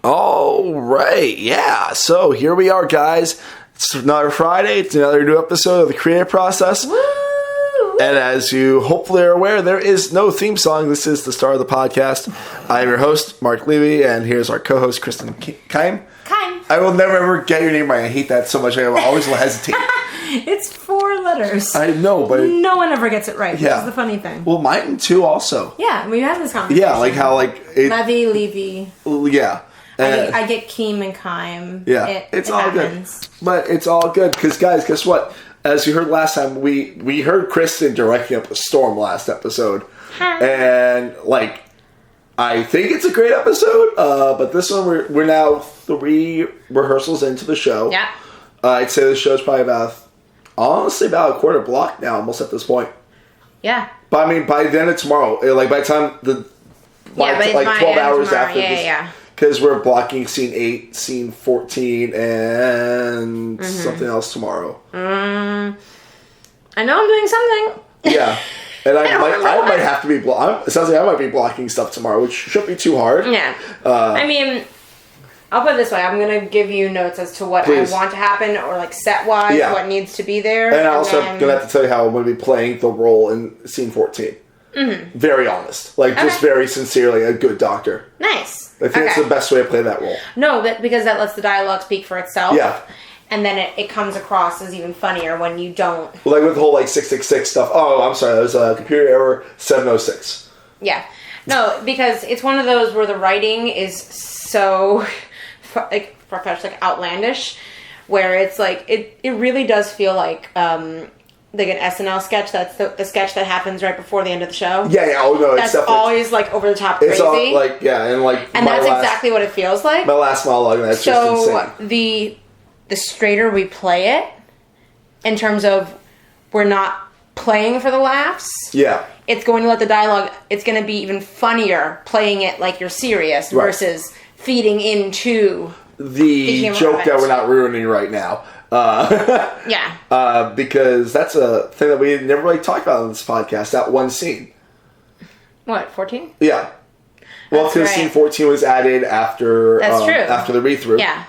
All right, yeah. So here we are, guys. It's another Friday. It's another new episode of the Creative Process. Woo! And as you hopefully are aware, there is no theme song. This is the start of the podcast. I'm your host, Mark Levy, and here's our co-host, Kristen Keim. I will never ever get your name right. I hate that so much. I always will hesitate. It's 4 letters. I know, but no one ever gets it right. Yeah. That's the funny thing. Well, mine too. Also. Yeah, we had this conversation. Yeah, like how Levy. Yeah. I get Keim and Keim. Yeah, it's all happens. Good. But it's all good because, guys, guess what? As you heard last time, we heard Kristen directing up a storm last episode, and I think it's a great episode. But this one we're now 3 rehearsals into the show. Yeah, I'd say the show's probably about a quarter block now, almost at this point. Yeah, but I mean, by the end of tomorrow, by the time 12 hours tomorrow. after this. Yeah. Because we're blocking scene 8, scene 14, and something else tomorrow. I know I'm doing something. Yeah. And I might have to be... it sounds like I might be blocking stuff tomorrow, which shouldn't be too hard. Yeah. I mean, I'll put it this way. I'm going to give you notes as to what I want to happen, or set-wise, what needs to be there. And I'm also going to have to tell you how I'm going to be playing the role in scene 14. Mm-hmm. Very honest. Just very sincerely a good doctor. Nice. I think that's the best way to play that role. No, because that lets the dialogue speak for itself. Yeah. And then it comes across as even funnier when you don't... Like with the whole 666 stuff. Oh, I'm sorry. That was a computer error 706. Yeah. No, because it's one of those where the writing is so professional, outlandish, where it's it really does feel like an SNL sketch. That's the sketch that happens right before the end of the show. Yeah. Oh no, that's always over the top crazy. It's all and that's exactly what it feels like. My last monologue, and that's just insane. The straighter we play it, in terms of we're not playing for the laughs. Yeah. It's going to let the dialogue. It's going to be even funnier playing it like you're serious versus feeding into the joke that we're not ruining right now. Because that's a thing that we never really talked about on this podcast, that one scene. What, 14? Yeah. Well, because scene 14 was added after after the read-through. Yeah.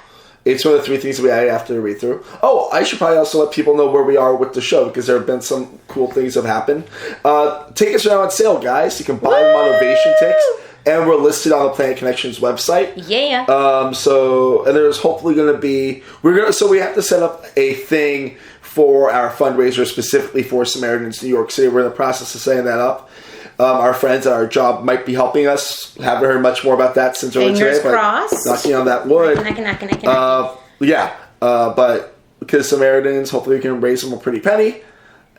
It's one of the 3 things that we added after the read-through. Oh, I should probably also let people know where we are with the show, because there have been some cool things that have happened. Tickets are now on sale, guys. You can buy them on Ovation Tickets. And we're listed on the Planet Connections website. Yeah. And there's hopefully going to be... So we have to set up a thing for our fundraiser specifically for Samaritans New York City. We're in the process of setting that up. Our friends at our job might be helping us. Haven't heard much more about that since earlier today. Fingers crossed. Knocking on that wood. But because Samaritans, hopefully we can raise them a pretty penny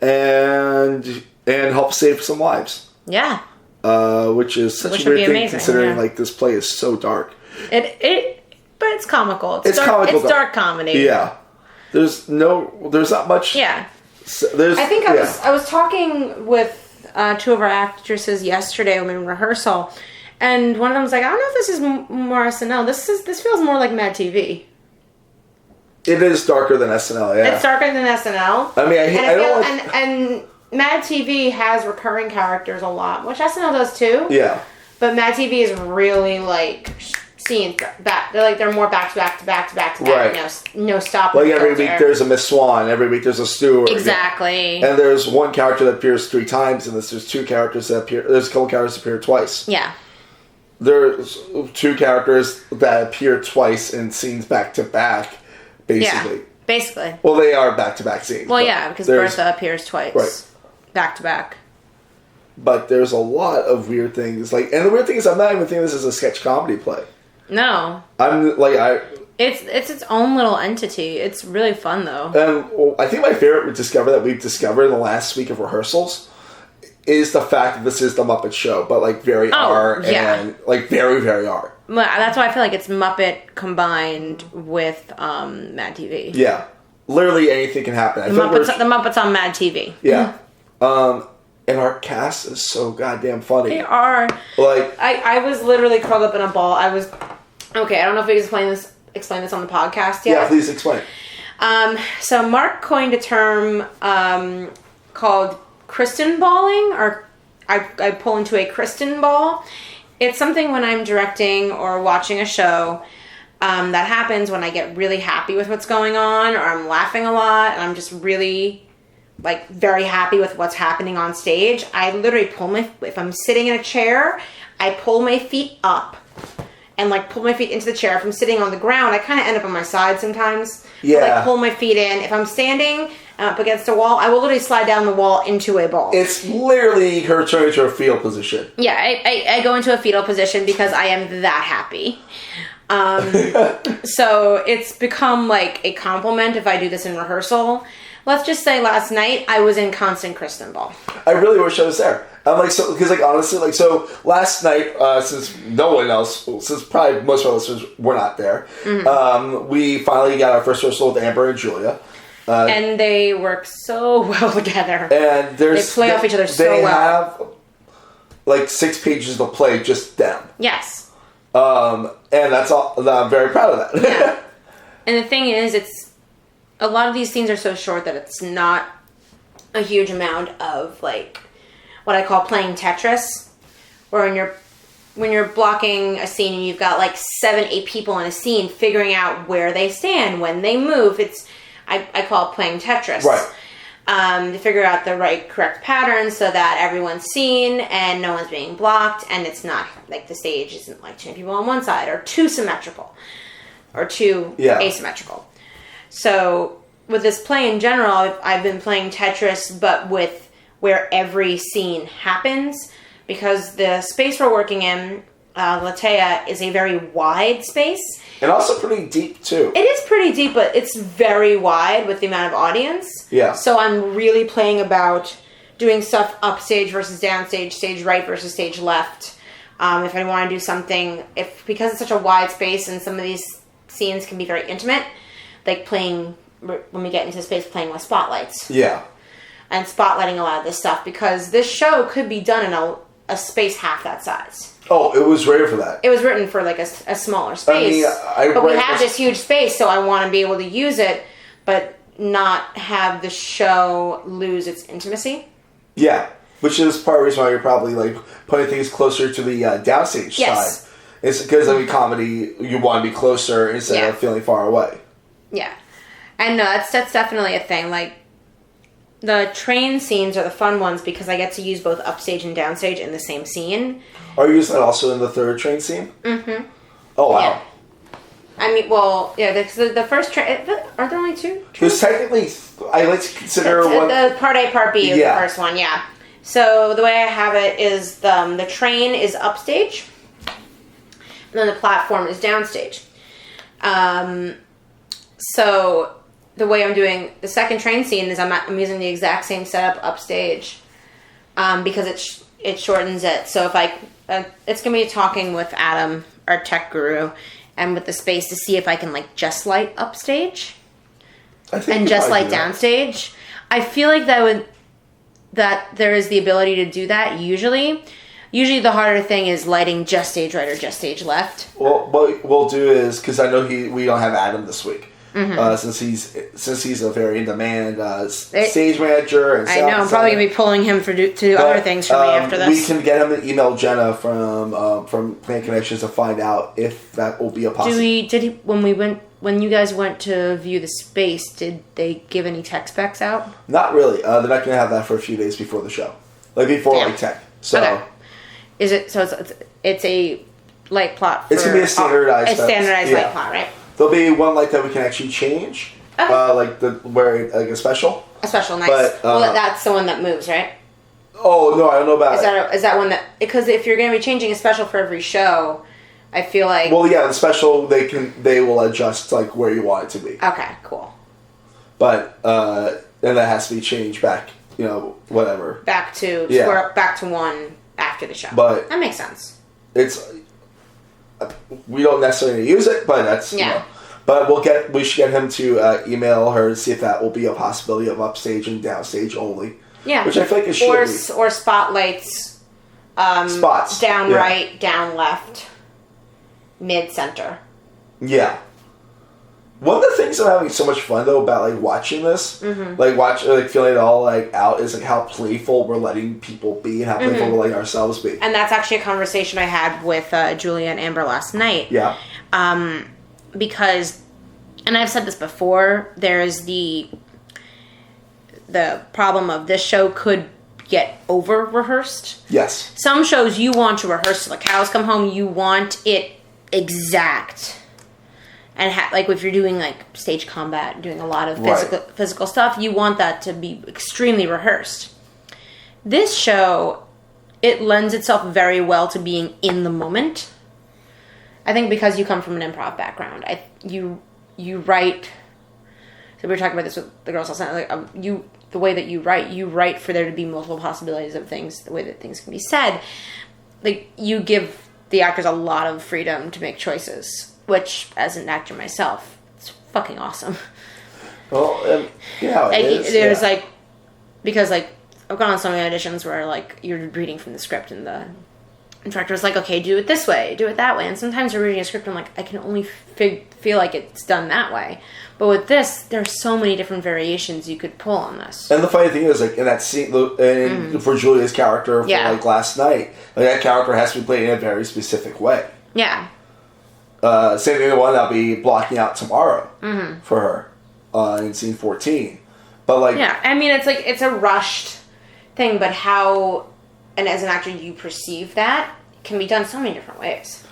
and help save some lives. Yeah. Which is such a weird thing considering this play is so dark. But it's comical. It's comical. It's dark comedy. Yeah. There's not much. Yeah. I was talking with 2 of our actresses yesterday when we were in rehearsal, and one of them was like, I don't know if this is more SNL. This feels more like Mad TV. It is darker than SNL, yeah. It's darker than SNL. I mean, and Mad TV has recurring characters a lot, which SNL does too. Yeah. But Mad TV is really scenes back. They're more back to back to back to back to back. Right. No stop. Every week there's a Miss Swan. Every week there's a Stewart. Exactly. And there's one character that appears 3 times, and there's 2 characters that appear. There's a couple characters that appear twice. Yeah. There's 2 characters that appear twice in scenes back to back, basically. Yeah. Basically. Well, they are back to back scenes. Well, yeah, because Bertha appears twice. Right. Back to back. But there's a lot of weird things. And the weird thing is, I'm not even thinking this is a sketch comedy play. No. It's its own little entity. It's really fun, though. And I think my favorite that we've discovered in the last week of rehearsals is the fact that this is the Muppet Show, but very R and very, very R. Well, that's why I feel like it's Muppet combined with Mad TV. Yeah. Literally anything can happen. The Muppets on Mad TV. Yeah. And our cast is so goddamn funny. They are. I was literally curled up in a ball. I don't know if we can explain this on the podcast yet. Yeah, please explain. So Mark coined a term called Kristen balling, or I pull into a Kristen ball. It's something when I'm directing or watching a show That happens when I get really happy with what's going on, or I'm laughing a lot, and I'm just really, like, very happy with what's happening on stage. I literally if I'm sitting in a chair, I pull my feet up and, like, pull my feet into the chair. If I'm sitting on the ground, I kind of end up on my side sometimes. Yeah. But, like, pull my feet in. If I'm standing up against a wall, I will literally slide down the wall into a ball. It's literally her turning to a fetal position. Yeah, I go into a fetal position because I am that happy. So it's become, like, a compliment if I do this in rehearsal. Let's just say last night I was in constant Kristen ball. I really wish I was there. I'm like, so, because, like, honestly, like, so last night, since no one else, since probably most of our listeners were not there, we finally got our first rehearsal with Amber and Julia. And they work so well together. And they play off each other so well. They have, like, 6 pages to play, just them. Yes. And that's all. I'm very proud of that. Yeah. And the thing is, a lot of these scenes are so short that it's not a huge amount of, like, what I call playing Tetris, where when you're blocking a scene and you've got, like, 7, 8 people in a scene, figuring out where they stand, when they move. I call it playing Tetris. Right. To figure out the correct pattern so that everyone's seen and no one's being blocked, and it's not, like, the stage isn't, like, too many people on one side, or too symmetrical, or too asymmetrical. So, with this play in general, I've been playing Tetris, but with where every scene happens, because the space we're working in, Latea, is a very wide space. And also pretty deep, too. It is pretty deep, but it's very wide with the amount of audience. Yeah. So I'm really playing about doing stuff upstage versus downstage, stage right versus stage left. If I want to do something, because it's such a wide space and some of these scenes can be very intimate, like playing, when we get into space, playing with spotlights. Yeah. And spotlighting a lot of this stuff, because this show could be done in a space half that size. Oh, it was rated for that. It was written for, like, a smaller space. But we have this huge space, so I want to be able to use it, but not have the show lose its intimacy. Yeah, which is part of the reason why you're probably, like, putting things closer to the downstage side. It's because, I mean, comedy, you want to be closer instead of feeling far away. Yeah. And no, that's definitely a thing. Like, the train scenes are the fun ones because I get to use both upstage and downstage in the same scene. Are you using that also in the third train scene? Mm-hmm. Oh, wow. Yeah. I mean, well, yeah, the first train... Are there only 2? Because technically, I like to consider one... The part A, part B is the first one, yeah. So the way I have it is the train is upstage, and then the platform is downstage. So the way I'm doing the second train scene is I'm using the exact same setup upstage, because it shortens it. So if it's gonna be talking with Adam, our tech guru, and with the space to see if I can, like, just light upstage and just light downstage. I feel like that there is the ability to do that usually. Usually the harder thing is lighting just stage right or just stage left. Well, what we'll do is, because I know we don't have Adam this week. Mm-hmm. Since he's a very in-demand stage manager. And I know, I'm probably going to be pulling him to do other things for me after this. We can get him to email Jenna from Plan Connections to find out if that will be a possibility. When you guys went to view the space, did they give any tech specs out? Not really. They're not going to have that for a few days before the show. Like, before, like, tech. So. Okay. Is it, so it's a light plot for... It's going to be a standardized light plot, right? There'll be one light that we can actually change. Okay. Like a special. A special, nice. But, that's the one that moves, right? Oh, no, I don't know about it. Is that one that... Because if you're going to be changing a special for every show, I feel like... Well, yeah, the special, they will adjust, like, where you want it to be. Okay, cool. But, and that has to be changed back, whatever. Back to one after the show. But... That makes sense. We don't necessarily use it, but that's But we should get him to email her to see if that will be a possibility of upstage and downstage only. Yeah, which I feel like it should be. Or spotlights. Spots down right, down left, mid center. Yeah. One of the things I'm having so much fun though about like watching this, feeling it all like out, is like how playful we're letting people be and how playful we're letting ourselves be. And that's actually a conversation I had with Julia and Amber last night. Yeah. because, and I've said this before, there's the problem of this show could get over rehearsed. Yes. Some shows you want to rehearse till the cows come home. You want it exact. And like if you're doing like stage combat, doing a lot of physical stuff, you want that to be extremely rehearsed. This show, it lends itself very well to being in the moment. I think because you come from an improv background, you write. So we were talking about this with the girls last night. Like the way that you write for there to be multiple possibilities of things, the way that things can be said. Like you give the actors a lot of freedom to make choices. Which, as an actor myself, it's fucking awesome. Well, yeah, it is. There's like, because like I've gone on so many auditions where like you're reading from the script and the director's like, okay, do it this way, do it that way, and sometimes you're reading a script and I'm like, I can only feel like it's done that way. But with this, there's so many different variations you could pull on this. And the funny thing is, like in that scene, for Julia's character, for like last night, like that character has to be played in a very specific way. Yeah. Same thing, the one I'll be blocking out tomorrow for her in scene 14. But like, yeah, I mean, it's like it's a rushed thing, but how, and as an actor, you perceive that can be done so many different ways.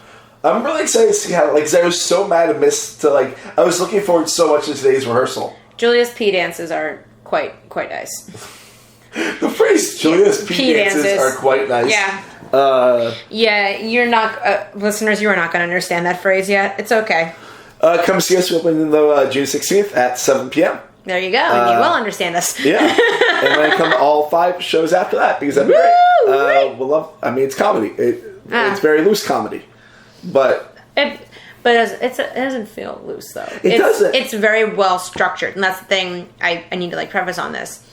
I'm really excited to see how, like, 'cause I was so mad to miss to like. I was looking forward so much to today's rehearsal. Julia's pee dances are quite nice. The phrase Julia's pee dances are quite nice. Yeah. Yeah, you're not, listeners, you are not going to understand that phrase yet. It's okay. Come see us. We open June 16th at 7 p.m. There you go, and you will understand us. Yeah. And then come to all 5 shows after that, because that'd be great. We'll love, I mean, it's comedy. It's very loose comedy. But it doesn't feel loose, though. It doesn't. It's very well structured, and that's the thing I need to, like, preface on this.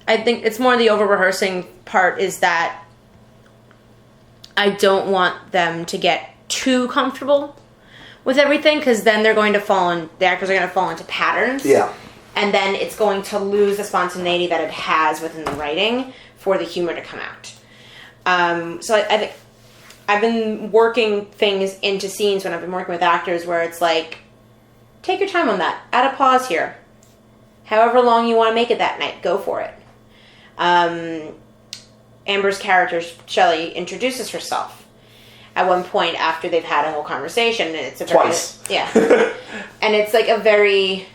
I think it's more the over-rehearsing part is that I don't want them to get too comfortable with everything, because then the actors are going to fall into patterns. Yeah. And then it's going to lose the spontaneity that it has within the writing for the humor to come out. So I think I've been working things into scenes when I've been working with actors where it's like, take your time on that. Add a pause here. However long you want to make it that night, go for it. Amber's character, Shelley, introduces herself at one point after they've had a whole conversation, and it's twice. Yeah. And it's like a very,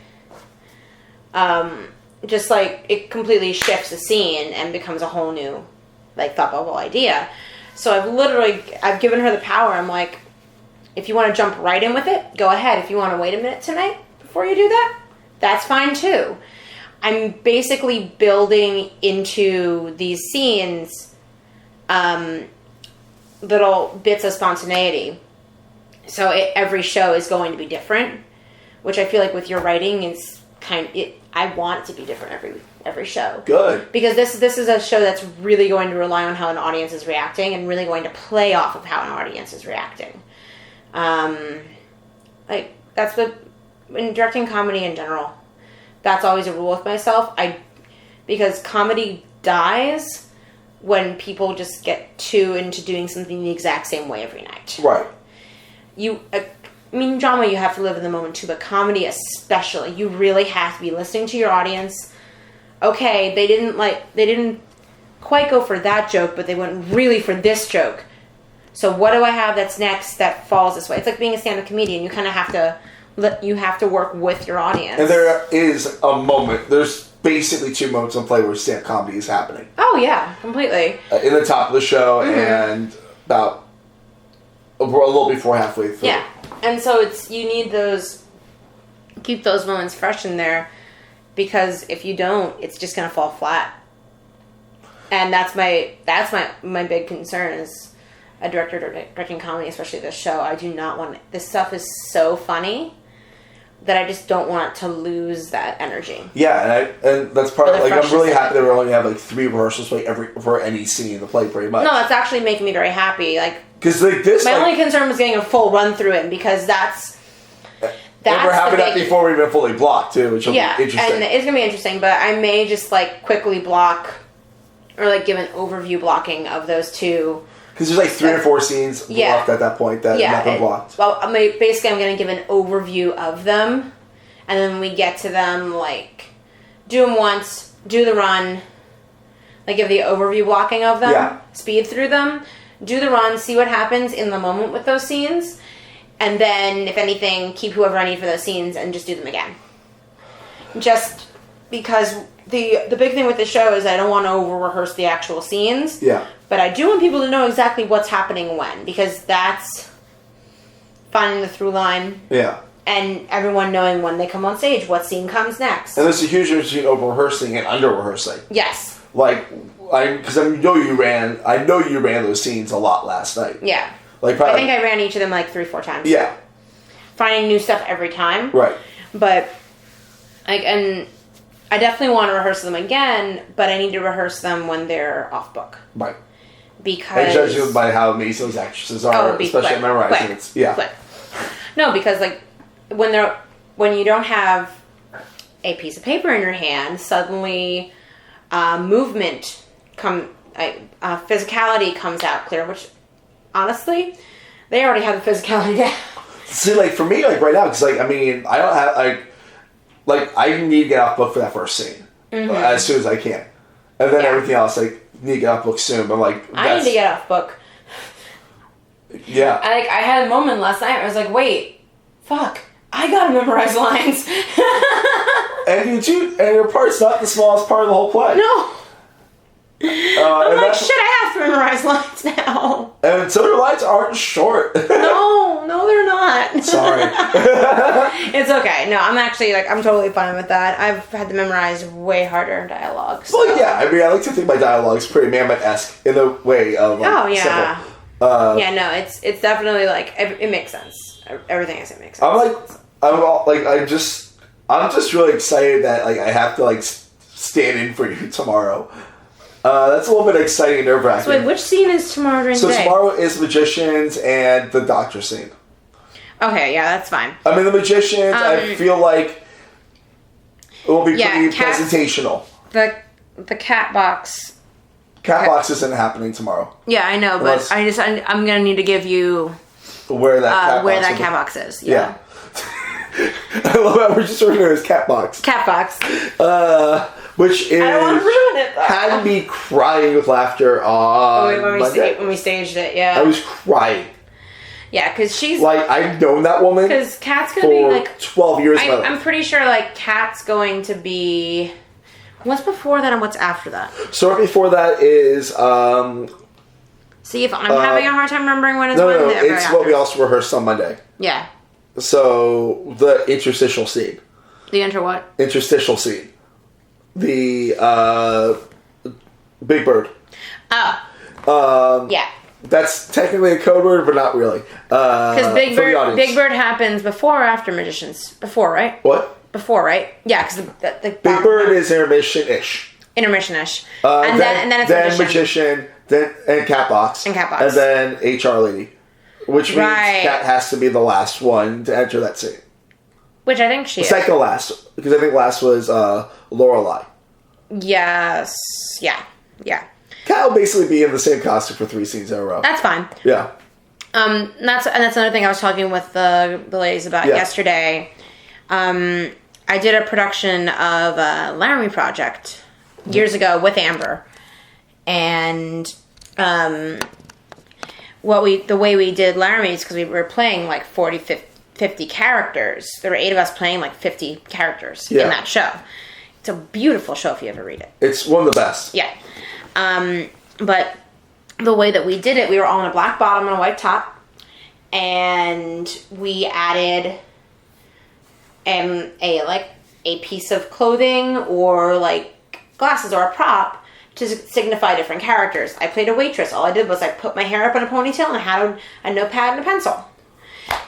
just like it completely shifts the scene and becomes a whole new, like, thought bubble idea. So I've given her the power. I'm like, if you want to jump right in with it, go ahead. If you want to wait a minute tonight before you do that, that's fine too. I'm basically building into these scenes little bits of spontaneity. So every show is going to be different, which I feel like with your writing is I want it to be different every show. Good. Because this is a show that's really going to rely on how an audience is reacting and really going to play off of how an audience is reacting. Like, that's what, in directing comedy in general, that's always a rule with myself. Because comedy dies when people just get too into doing something the exact same way every night. Right. Drama, you have to live in the moment too, but comedy especially, you really have to be listening to your audience. Okay, they didn't quite go for that joke, but they went really for this joke. So what do I have that's next that falls this way? It's like being a stand-up comedian. You kind of have to work with your audience. And there is a moment. There's basically 2 moments on play where stand-up comedy is happening. Oh yeah, completely. In the top of the show and about a little before halfway through. Yeah, and so you need keep those moments fresh in there, because if you don't, it's just gonna fall flat. And that's my big concern as a director directing comedy, especially this show. I do not want this stuff is so funny that I just don't want to lose that energy. Yeah, and that's part of, like, I'm really happy that we only have like 3 rehearsals for any scene in the play, pretty much. No, that's actually making me very happy. Like, because like this, my only concern was getting a full run through it, because that's and we're having that before we've been fully blocked too, which will be interesting. And it's gonna be interesting. But I may just like quickly block or like give an overview blocking of those 2. Because there's like 3 or 4 scenes left at that point that have been blocked. Well, basically I'm going to give an overview of them, and then when we get to them, like, do them once, do the run, like give the overview blocking of them, speed through them, do the run, see what happens in the moment with those scenes, and then, if anything, keep whoever I need for those scenes and just do them again. Just because the big thing with the show is I don't want to over-rehearse the actual scenes. Yeah. But I do want people to know exactly what's happening when, because that's finding the through line. Yeah. And everyone knowing when they come on stage, what scene comes next. And there's a huge difference between over-rehearsing and under-rehearsing. Yes. Like, because I know you ran those scenes a lot last night. Yeah. Like, probably, I think I ran each of them like 3-4 times. Yeah. Finding new stuff every time. Right. But, like, and I definitely want to rehearse them again, but I need to rehearse them when they're off book. Right. Because... I judge you by how amazing those actresses are, especially at memorizing it. Yeah. Quick. No, because, like, when you don't have a piece of paper in your hand, suddenly movement physicality comes out clear, which honestly they already have the physicality down. See, like, for me, like, right now, because, like, I mean, I don't have, like, I need to get off book for that first scene as soon as I can, and then everything else, like, need to get off book soon. But, like, I need to get off book. Yeah. I had a moment last night. I was like, wait, fuck, I gotta memorize lines. And your part's not the smallest part of the whole play. No. I'm like, shit, I have to memorize lines now. And some of your lines aren't short. No, they're not. Sorry. It's okay. No, I'm actually, like, I'm totally fine with that. I've had to memorize way harder dialogue. So. Well, yeah, I mean, I like to think my dialogue's pretty Mammoth-esque in the way of, like, simple. Yeah, no, it's definitely, like, it makes sense. Everything I say makes sense. I'm just really excited that, like, I have to, like, stand in for you tomorrow. That's a little bit exciting and nerve-wracking. So wait, which scene is tomorrow during the day? So tomorrow is Magicians and the Doctor scene. Okay, yeah, that's fine. I mean, the Magicians, I feel like it will be pretty presentational. The cat box. Cat box isn't happening tomorrow. Yeah, I know, but I'm gonna need to give you where that cat box is. Yeah. I love how we're just referring to it as cat box. Cat box. Which is, I don't want to ruin it, though. Had me crying with laughter on Monday. When we staged it, yeah. I was crying. Yeah, because she's... Like, I've known that woman because Kat's going to be, like... 12 years ago. I'm pretty sure, like, Kat's going to be... What's before that and what's after that? So right before that is... See, if I'm having a hard time remembering when it's No, it's what we also rehearsed on Monday. Yeah. So, the interstitial scene. The what? Interstitial scene. The Big Bird. Oh. Yeah. That's technically a code word, but not really. Because Big Bird happens before or after Magicians? Before, right? What? Before, right? Yeah, because the Big Bird is intermission-ish. Intermission-ish. And then it's Magician, and Cat Box. And Cat Box. And then HR Lady. Which means Cat has to be the last one to enter that scene. Which I think she is. Second to last. Because I think last was Lorelai. Yes. Yeah. Cat will basically be in the same costume for 3 scenes in a row. That's fine. Yeah. That's another thing I was talking with the ladies about yesterday. I did a production of Laramie Project years ago with Amber. And the way we did Laramie is because we were playing like 40, 50 characters. There were 8 of us playing like 50 characters in that show. It's a beautiful show if you ever read it. It's one of the best. Yeah. But the way that we did it, we were all on a black bottom and a white top. And we added a piece of clothing or like glasses or a prop to signify different characters. I played a waitress. All I did was I put my hair up in a ponytail and I had a notepad and a pencil.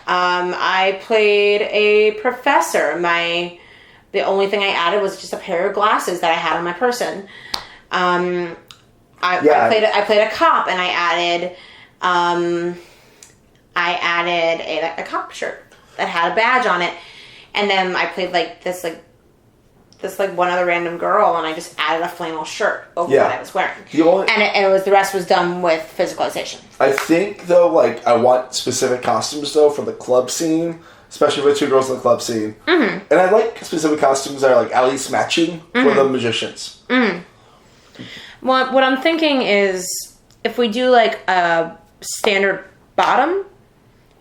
I played a professor. The only thing I added was just a pair of glasses that I had on my person. I played a cop and I added a cop shirt that had a badge on it. And then I played like this like this like one other random girl, and I just added a flannel shirt over what I was wearing. And the rest was done with physicalization. I think though, like I want specific costumes though for the club scene, especially with 2 girls in the club scene. Mm-hmm. And I like specific costumes that are like at least matching for the magicians. Mm-hmm. Well, what I'm thinking is if we do like a standard bottom,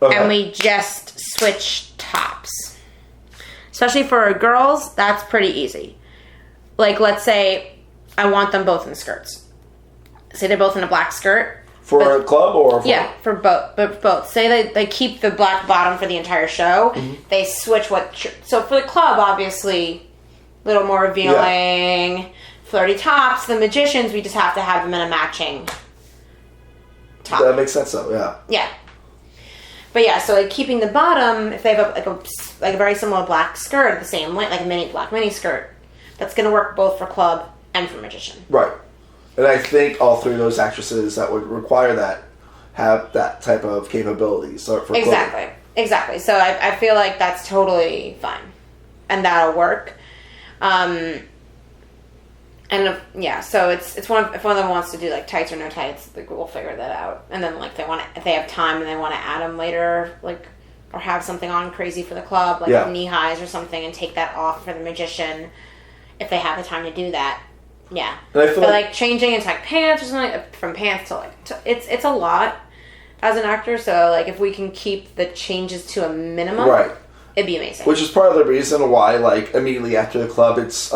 and we just switch tops. Especially for girls, that's pretty easy. Like, let's say I want them both in skirts. Say they're both in a black skirt. For a club or for... Yeah, for both. But both. Say they keep the black bottom for the entire show. Mm-hmm. They switch so for the club, obviously, a little more revealing... Yeah. Flirty tops. The magicians, we just have to have them in a matching top. That makes sense, though. Yeah. Yeah. But yeah, so like keeping the bottom, if they have a very similar black skirt, the same length, like a black mini skirt, that's going to work both for club and for magician. Right. And I think all 3 of those actresses that would require that have that type of capabilities. For Exactly. So I feel like that's totally fine, and that'll work. So it's one of, if one of them wants to do like tights or no tights, like we'll figure that out. And then like if they have time and they want to add them later, like or have something on crazy for the club, like knee highs or something, and take that off for the magician, if they have the time to do that. Yeah, but like changing into like pants or something, from pants to it's a lot as an actor. So like if we can keep the changes to a minimum, it'd be amazing. Which is part of the reason why like immediately after the club, it's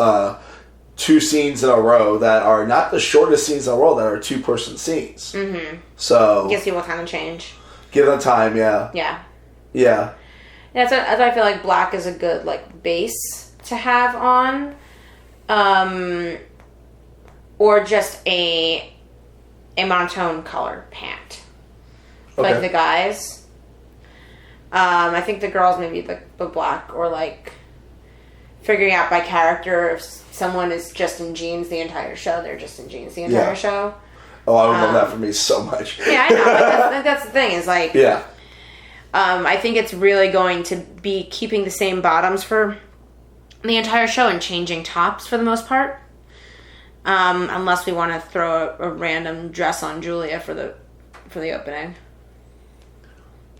2 scenes in a row that are not the shortest scenes in a row, that are 2-person scenes. Mm-hmm. So gives people time to change. Give them time, yeah. Yeah. Yeah. That's I feel like black is a good like base to have on, or just a monotone color pant. Like the guys. I think the girls maybe the black, or like figuring out by character if someone is just in jeans the entire show, they're just in jeans the entire show. Oh, I would love that for me so much. Yeah, I know. That's the thing, is like... Yeah. I think it's really going to be keeping the same bottoms for the entire show and changing tops for the most part. Unless we want to throw a random dress on Julia for the opening.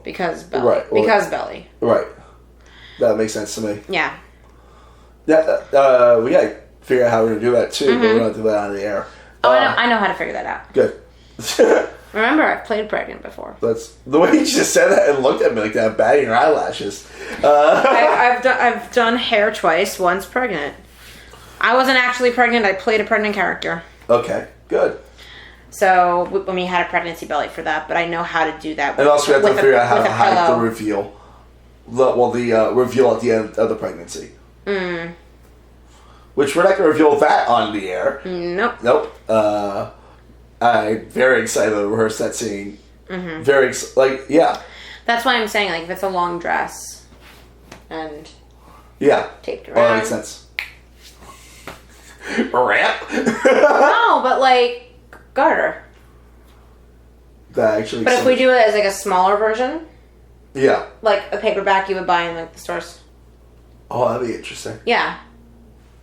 Because belly. Right. Because belly. Right. That makes sense to me. Yeah. Yeah, we gotta figure out how we're gonna do that too, but we're gonna do that on the air. I know how to figure that out. Good. Remember, I've played pregnant before. That's the way you just said that and looked at me like that, batting your eyelashes. I've done hair twice. Once pregnant. I wasn't actually pregnant. I played a pregnant character. Okay, good. So we had a pregnancy belly for that, but I know how to do that. And also, we have to figure out how to hide the reveal. The reveal at the end of the pregnancy. Mm. Which we're not going to reveal that on the air. Nope. I'm very excited to rehearse that scene. Mm-hmm. Yeah. That's why I'm saying, like, if it's a long dress and taped around. Oh, that makes sense. A ramp? No, but like garter. That actually. But if we do it as like a smaller version. Yeah. Like a paperback you would buy in like the stores. Oh, that'd be interesting. Yeah.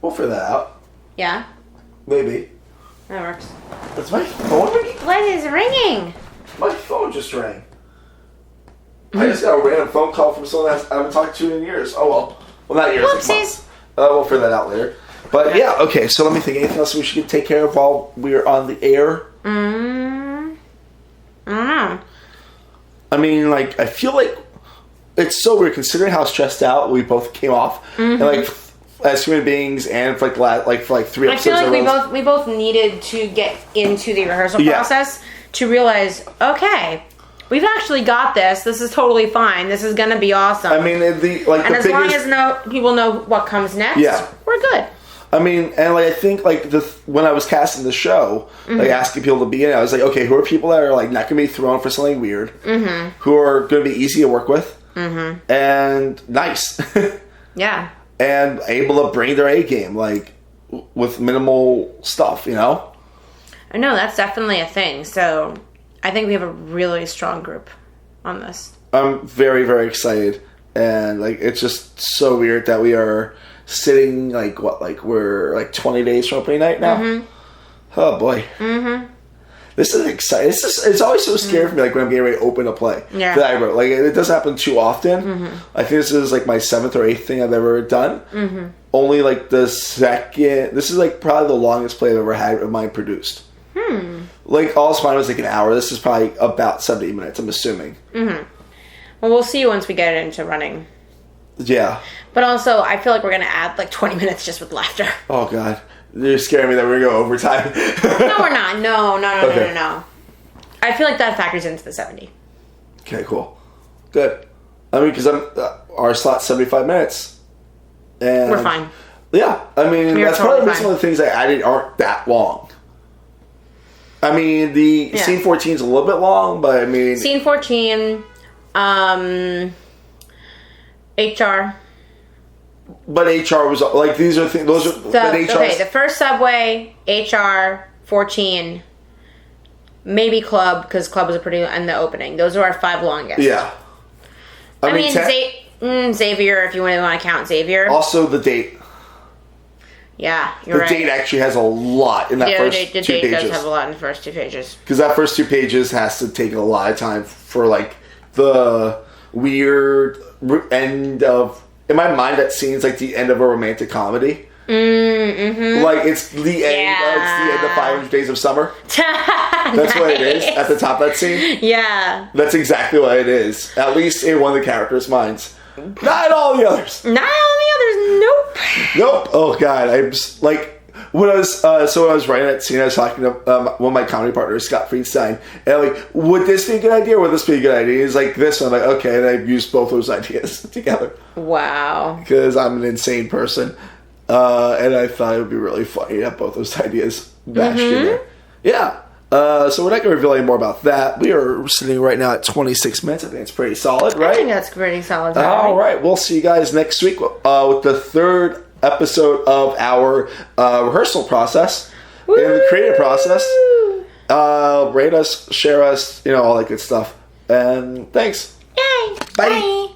We'll figure that out. Yeah. Maybe. That works. That's my phone ringing? What is ringing? My phone just rang. I just got a random phone call from someone I haven't talked to in years. Oh, well. Well, not years. Whoopsies. We'll figure that out later. But yeah, okay, so let me think. Anything else we should take care of while we're on the air? I don't know. I mean, like, I feel like it's so weird considering how stressed out we both came off. Mm-hmm. And, like, as human beings and for, like 3 episodes. I feel like we both needed to get into the rehearsal process to realize, okay, we've actually got this. This is totally fine. This is going to be awesome. I mean, as long as people know what comes next, we're good. I mean, and like I think like when I was casting the show, like asking people to be in it, I was like, okay, who are people that are like not going to be thrown for something weird, who are going to be easy to work with, and nice, yeah, and able to bring their A game, like with minimal stuff, you know. I know that's definitely a thing. So I think we have a really strong group on this. I'm very, very excited, and like it's just so weird that we are sitting we're 20 days from opening night now. Mm-hmm. Oh boy. Mm-hmm. This is exciting. It's always so scary for me, like when I'm getting ready to open a play that I wrote. Like it doesn't happen too often. Mm-hmm. I think this is like my 7th or 8th thing I've ever done. Mm-hmm. Only like the second. This is like probably the longest play I've ever had of mine produced. Like all mine was like an hour. This is probably about 70 minutes. I'm assuming. Mm-hmm. Well, we'll see once we get it into running. Yeah. But also, I feel like we're gonna add like 20 minutes just with laughter. Oh God. You're scaring me that we're going to go overtime. No, we're not. No. I feel like that factors into the 70. Okay, cool. Good. I mean, because our slot's 75 minutes. And we're fine. Yeah. I mean, that's probably some of the things I added aren't that long. I mean, the scene 14 is a little bit long, but I mean... Scene 14, HR... But HR was like these are things. Those are okay. The first subway, HR, 14, maybe club because club was and the opening. Those are our 5 longest. Yeah, I mean Xavier, if you really want to count Xavier. Also, the date. Yeah, you're right. The date actually has a lot in that first 2 pages. The date does have a lot in the first 2 pages because that first 2 pages has to take a lot of time for like the weird end of. In my mind, that scene's like the end of a romantic comedy. Mm-hmm. Like it's the end. It's the end of 500 Days of Summer. That's what it is at the top of that scene. Yeah, that's exactly what it is. At least in one of the characters' minds. Not in all the others. Not all the others. Nope. Nope. Oh God, I'm just, like. When I was when I was writing that scene, I was talking to one of my comedy partners, Scott Friedstein, and I'm like, would this be a good idea? Would this be a good idea? He's like, this. And I'm like, okay. And I used both those ideas together. Wow. Because I'm an insane person, and I thought it would be really funny to have both those ideas bashed in there. Yeah. So we're not going to reveal any more about that. We are sitting right now at 26 minutes. I think it's pretty solid, right? I think that's pretty solid. All right. We'll see you guys next week with the 3rd episode of our rehearsal process and the creative process. Rate us, share us, all that good stuff. And thanks. Yay. Bye.